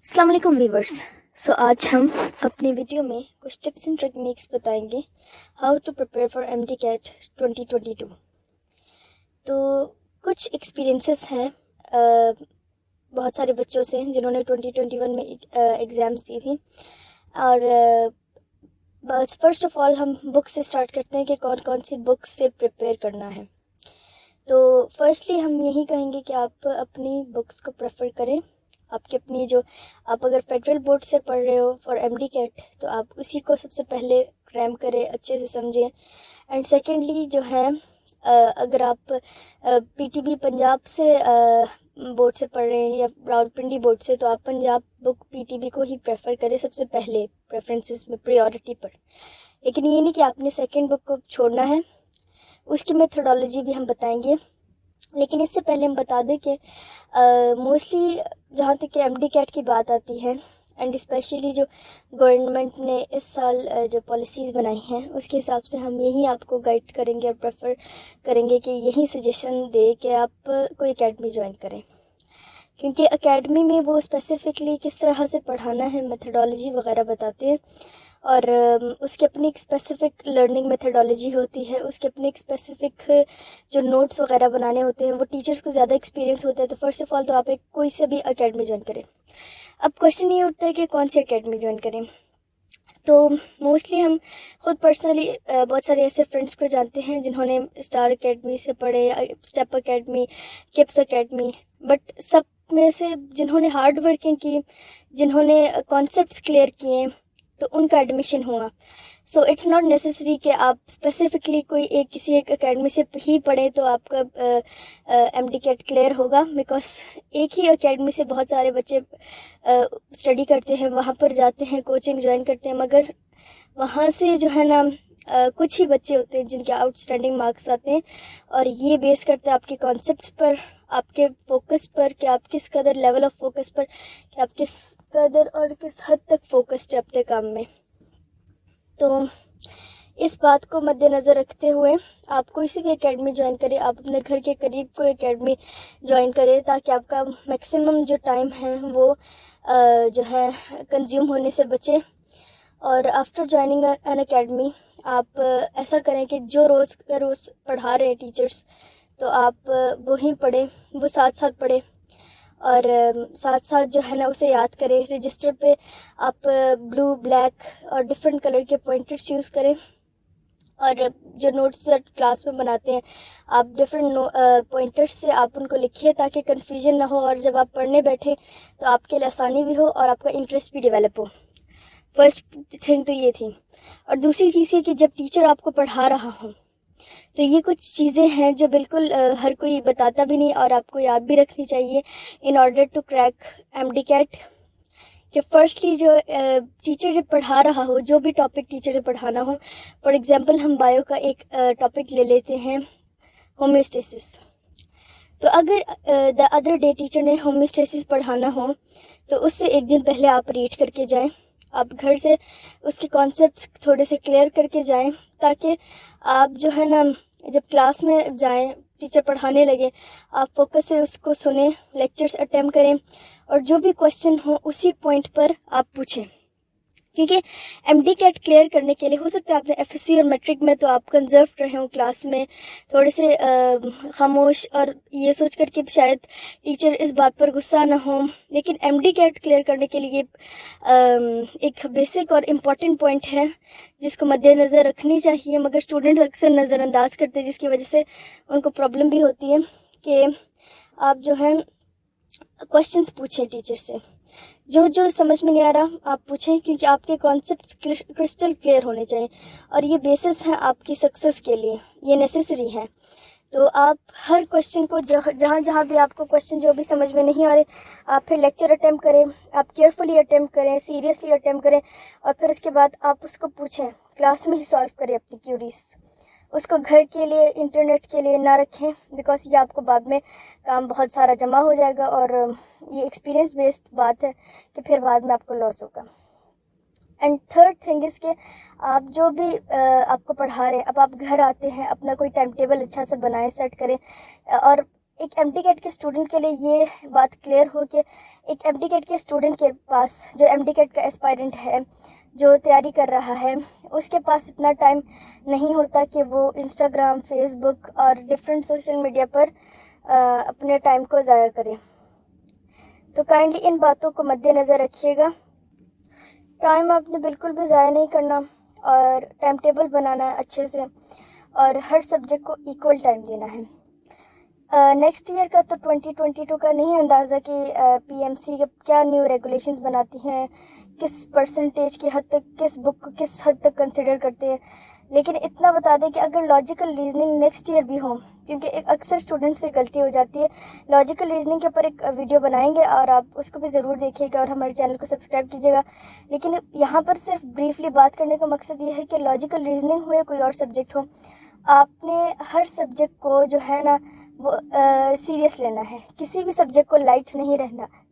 अस्सलाम वालेकुम व्यूवर्स। आज हम अपनी वीडियो में कुछ टिप्स एंड टेक्निक्स बताएंगे how to prepare for MD-CAT 2022। तो कुछ एक्सपीरियंसेस हैं बहुत सारे बच्चों से जिन्होंने 2021 में एग्ज़ाम्स दी थी। और बस फर्स्ट ऑफ़ ऑल हम बुक से स्टार्ट करते हैं कि कौन कौन सी बुक्स से प्रिपेयर करना है। तो फर्स्टली हम यही कहेंगे कि आप अपनी बुक्स को प्रेफर करें। आपकी अपनी जो आप अगर फेडरल बोर्ड से पढ़ रहे हो फॉर MD-CAT तो आप उसी को सबसे पहले क्रैम करें, अच्छे से समझें। एंड सेकेंडली जो है अगर आप PTB पंजाब से बोर्ड से पढ़ रहे हैं या रावलपिंडी बोर्ड से, तो आप पंजाब बुक PTB को ही प्रेफर करें सबसे पहले प्रेफरेंसेस में, प्रायोरिटी पर। लेकिन ये नहीं कि आपने सेकेंड बुक को छोड़ना है, उसकी मेथडोलॉजी भी हम बताएंगे। लेकिन इससे पहले हम बता दें कि मोस्टली जहाँ तक कि MD-CAT की बात आती है एंड स्पेशली जो गवर्नमेंट ने इस साल जो पॉलिसीज़ बनाई हैं उसके हिसाब से हम यही आपको गाइड करेंगे और प्रेफर करेंगे कि यही सजेशन दे कि आप कोई एकेडमी ज्वाइन करें, क्योंकि एकेडमी में वो स्पेसिफ़िकली किस तरह से पढ़ाना है, मेथडोलॉजी वगैरह बताते हैं। और उसकी अपनी एक स्पेसिफ़िक लर्निंग मेथडोलॉजी होती है, उसके अपने एक स्पेसिफ़िक जो नोट्स वगैरह बनाने होते हैं, वो टीचर्स को ज़्यादा एक्सपीरियंस होता है। तो फर्स्ट ऑफ़ ऑल तो आप एक कोई से भी एकेडमी ज्वाइन करें। अब क्वेश्चन ये उठता है कि कौन सी एकेडमी ज्वाइन करें। तो मोस्टली हम ख़ुद पर्सनली बहुत सारे ऐसे फ्रेंड्स को जानते हैं जिन्होंने स्टार एकेडमी से पढ़े, step academy, KIPS academy, but सब में से जिन्होंने हार्ड वर्किंग की, जिन्होंने कॉन्सेप्ट्स क्लियर किए, तो उनका एडमिशन हुआ। सो इट्स नॉट नेसेसरी कि आप स्पेसिफ़िकली कोई किसी एक एकेडमी से ही पढ़ें तो आपका MD-CAT क्लियर होगा, बिकॉज एक ही एकेडमी से बहुत सारे बच्चे स्टडी करते हैं, वहाँ पर जाते हैं, कोचिंग ज्वाइन करते हैं, मगर वहाँ से जो है ना कुछ ही बच्चे होते हैं जिनके आउटस्टैंडिंग मार्क्स आते हैं। और ये बेस करता है आपके कॉन्सेप्ट्स पर, आपके फोकस पर, कि आप किस कदर लेवल ऑफ फोकस पर, कि आप किस कदर और किस हद तक फोकस्ड है अपने काम में। तो इस बात को मद्देनज़र रखते हुए आप कोई सी भी एकेडमी ज्वाइन करें, आप अपने घर के करीब कोई एकेडमी ज्वाइन करें, ताकि आपका मैक्सिमम जो टाइम है वो जो है कंज्यूम होने से बचे। और आफ्टर ज्वाइनिंग एन एकेडमी आप ऐसा करें कि जो रोज़ का रोज़ पढ़ा रहे हैं टीचर्स, तो आप वही पढ़ें, वो साथ साथ पढ़ें, और साथ साथ जो है ना उसे याद करें। रजिस्टर पे आप ब्लू, ब्लैक और डिफरेंट कलर के पॉइंटर्स यूज़ करें। और जो नोट्स क्लास में बनाते हैं आप डिफरेंट पॉइंटर्स से आप उनको लिखिए, ताकि कन्फ्यूजन ना हो, और जब आप पढ़ने बैठे तो आपके लिए आसानी भी हो और आपका इंटरेस्ट भी डेवलप हो। फर्स्ट थिंग तो ये थी। और दूसरी चीज़ ये कि जब टीचर आपको पढ़ा रहा हो तो ये कुछ चीज़ें हैं जो बिल्कुल हर कोई बताता भी नहीं, और आपको याद भी रखनी चाहिए in order to crack MD-CAT। कि फर्स्टली जो टीचर जब पढ़ा रहा हो, जो भी टॉपिक टीचर ने पढ़ाना हो, फॉर एग्जांपल हम बायो का एक टॉपिक ले लेते हैं, होम्योस्टेसिस। तो अगर द अदर डे टीचर ने होम्योस्टेसिस पढ़ाना हो तो उससे एक दिन पहले आप रीड करके जाएं, आप घर से उसके कॉन्सेप्ट्स थोड़े से क्लियर करके जाएं, ताकि आप जो है ना जब क्लास में जाएं, टीचर पढ़ाने लगे, आप फोकस से उसको सुने, लेक्चर्स अटेम्प्ट करें, और जो भी क्वेश्चन हो उसी पॉइंट पर आप पूछें। क्योंकि MD-CAT क्लियर करने के लिए हो सकता है आपने FSC और मैट्रिक में तो आप कंजर्व रहे हो क्लास में, थोड़े से खामोश, और ये सोच कर कि शायद टीचर इस बात पर गुस्सा ना हो। लेकिन MD-CAT क्लियर करने के लिए एक बेसिक और इम्पॉर्टेंट पॉइंट है जिसको मद्देनज़र रखनी चाहिए, मगर स्टूडेंट्स अक्सर नज़रअंदाज करते हैं, जिसकी वजह से उनको प्रॉब्लम भी होती है। कि आप जो है क्वेश्चंस पूछें टीचर से, जो समझ में नहीं आ रहा आप पूछें, क्योंकि आपके कॉन्सेप्ट्स क्रिस्टल क्लियर होने चाहिए, और ये बेसिस है आपकी सक्सेस के लिए, ये नेसेसरी है। तो आप हर क्वेश्चन को जहाँ जहाँ भी आपको क्वेश्चन जो भी समझ में नहीं आ रहे, आप फिर लेक्चर अटेम्प्ट करें, आप केयरफुली अटेम्प्ट करें, सीरियसली अटेम्प्ट करें, और फिर उसके बाद आप उसको पूछें, क्लास में ही सॉल्व करें अपनी क्यूरीज। उसको घर के लिए, इंटरनेट के लिए ना रखें, बिकॉज ये आपको बाद में काम बहुत सारा जमा हो जाएगा, और ये एक्सपीरियंस बेस्ड बात है कि फिर बाद में आपको लॉस होगा। एंड थर्ड थिंग इज़ कि आप जो भी आपको पढ़ा रहे हैं, अब आप घर आते हैं, अपना कोई टाइम टेबल अच्छा से बनाएं, सेट करें, और ایک ایم ٹی کیٹ کے اسٹوڈنٹ کے لیے یہ بات کلیئر ہو کہ ایک ایم ٹی کیٹ کے اسٹوڈنٹ کے پاس، جو ایم ٹی کیٹ کا اسپائرنٹ ہے، جو تیاری کر رہا ہے، اس کے پاس اتنا ٹائم نہیں ہوتا کہ وہ انسٹاگرام، فیس بک اور ڈفرینٹ سوشل میڈیا پر اپنے ٹائم کو ضائع کرے۔ تو کائنڈلی ان باتوں کو مد نظر رکھیے گا۔ ٹائم آپ نے بالکل بھی ضائع نہیں کرنا، اور ٹائم ٹیبل بنانا ہے اچھے سے، اور ہر سبجیکٹ کو ایکول ٹائم دینا ہے۔ نیکسٹ ایئر کا تو 2022 کا نہیں اندازہ کہ پی ایم سی کیا نیو ریگولیشنز بناتی ہیں، کس پرسنٹیج کی حد تک کس بک کو کس حد تک کنسیڈر کرتے ہیں، لیکن اتنا بتا دیں کہ اگر لاجیکل ریزننگ نیکسٹ ایئر بھی ہو، کیونکہ ایک اکثر اسٹوڈنٹ سے غلطی ہو جاتی ہے۔ لاجیکل ریزننگ کے اوپر ایک ویڈیو بنائیں گے، اور آپ اس کو بھی ضرور دیکھیے گا، اور ہمارے چینل کو سبسکرائب کیجیے گا۔ لیکن یہاں پر صرف بریفلی بات کرنے کا مقصد یہ ہے کہ لاجیکل ریزننگ ہو یا کوئی اور سبجیکٹ ہو، آپ نے ہر سبجیکٹ کو جو ہے نا وہ سیریس لینا ہے، کسی بھی سبجیکٹ کو لائٹ نہیں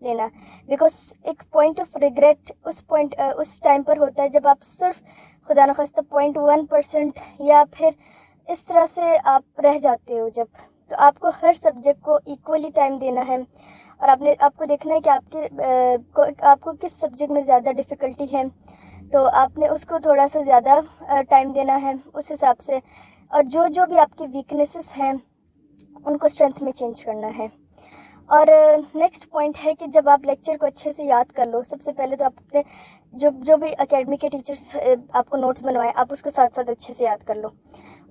لینا، بیکاز ایک پوائنٹ آف ریگریٹ اس ٹائم پر ہوتا ہے جب آپ صرف خدا نخواستہ 0.1% یا پھر اس طرح سے آپ رہ جاتے ہو جب، تو آپ کو ہر سبجیکٹ کو ایکولی ٹائم دینا ہے، اور آپ کو دیکھنا ہے کہ آپ کو کس سبجیکٹ میں زیادہ ڈیفیکلٹی ہے، تو آپ نے اس کو تھوڑا سا زیادہ ٹائم دینا ہے اس حساب سے، اور جو بھی آپ کی ویکنیسز ہیں ان کو اسٹرینتھ میں چینج کرنا ہے۔ اور نیکسٹ پوائنٹ ہے کہ جب آپ لیکچر کو اچھے سے یاد کر لو، سب سے پہلے تو آپ اپنے جو بھی اکیڈمی کے ٹیچرس آپ کو نوٹس بنوائیں، آپ اس کو ساتھ ساتھ اچھے سے یاد کر لو۔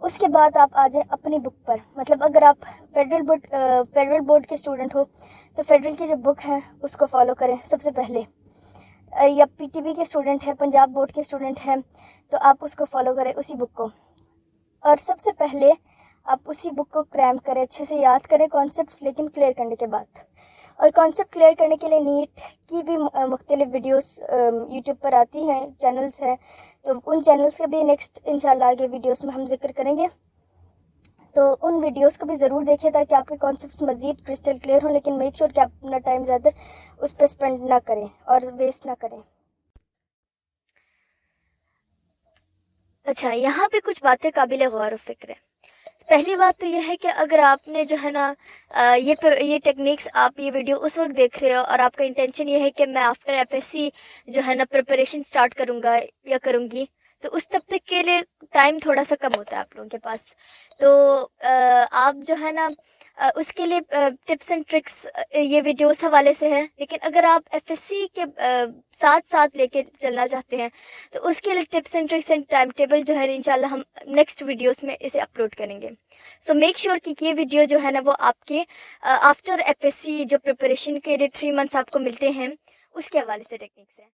اس کے بعد آپ آ جائیں اپنی بک پر، مطلب اگر آپ فیڈرل بورڈ کے اسٹوڈنٹ ہو تو فیڈرل کی جو بک ہے اس کو فالو کریں سب سے پہلے، یا پی ٹی بی کے اسٹوڈنٹ ہیں، پنجاب بورڈ کے اسٹوڈنٹ ہیں، تو آپ اس کو فالو کریں، اسی بک کو، اور سب سے پہلے آپ اسی بک کو کریم کریں، اچھے سے یاد کریں کانسیپٹس، لیکن کلیئر کرنے کے بعد۔ اور کانسیپٹ کلیئر کرنے کے لیے نیٹ کی بھی مختلف ویڈیوز یوٹیوب پر آتی ہیں، چینلز ہیں، تو ان چینلز کا بھی نیکسٹ انشاءاللہ آگے ویڈیوز میں ہم ذکر کریں گے، تو ان ویڈیوز کو بھی ضرور دیکھیں تاکہ آپ کے کانسیپٹس مزید کرسٹل کلیئر ہوں، لیکن میک شیور کہ آپ اپنا ٹائم زیادہ اس پہ اسپینڈ نہ کریں اور ویسٹ نہ کریں۔ اچھا، یہاں پہ کچھ باتیں قابل غور و فکر ہیں۔ پہلی بات تو یہ ہے کہ اگر آپ نے جو ہے نا یہ ٹیکنیکس، آپ یہ ویڈیو اس وقت دیکھ رہے ہو اور آپ کا انٹینشن یہ ہے کہ میں آفٹر ایف ایس سی جو ہے نا پریپریشن سٹارٹ کروں گا یا کروں گی، تو اس تب تک کے لیے ٹائم تھوڑا سا کم ہوتا ہے آپ لوگوں کے پاس، تو آپ جو ہے نا اس کے لیے ٹپس اینڈ ٹرکس یہ ویڈیو اس حوالے سے ہے، لیکن اگر آپ ایف ایس سی کے ساتھ ساتھ لے کے چلنا چاہتے ہیں تو اس کے لیے tips and tricks and time table جو ہے انشاءاللہ ہم نیکسٹ ویڈیوز میں اسے اپلوڈ کریں گے۔ سو میک شیور کہ یہ ویڈیو جو ہے نا وہ آپ کے آفٹر ایف ایس سی جو پریپریشن کے لیے 3 منتھس آپ کو ملتے ہیں اس کے حوالے سے ٹیکنیکس ہیں۔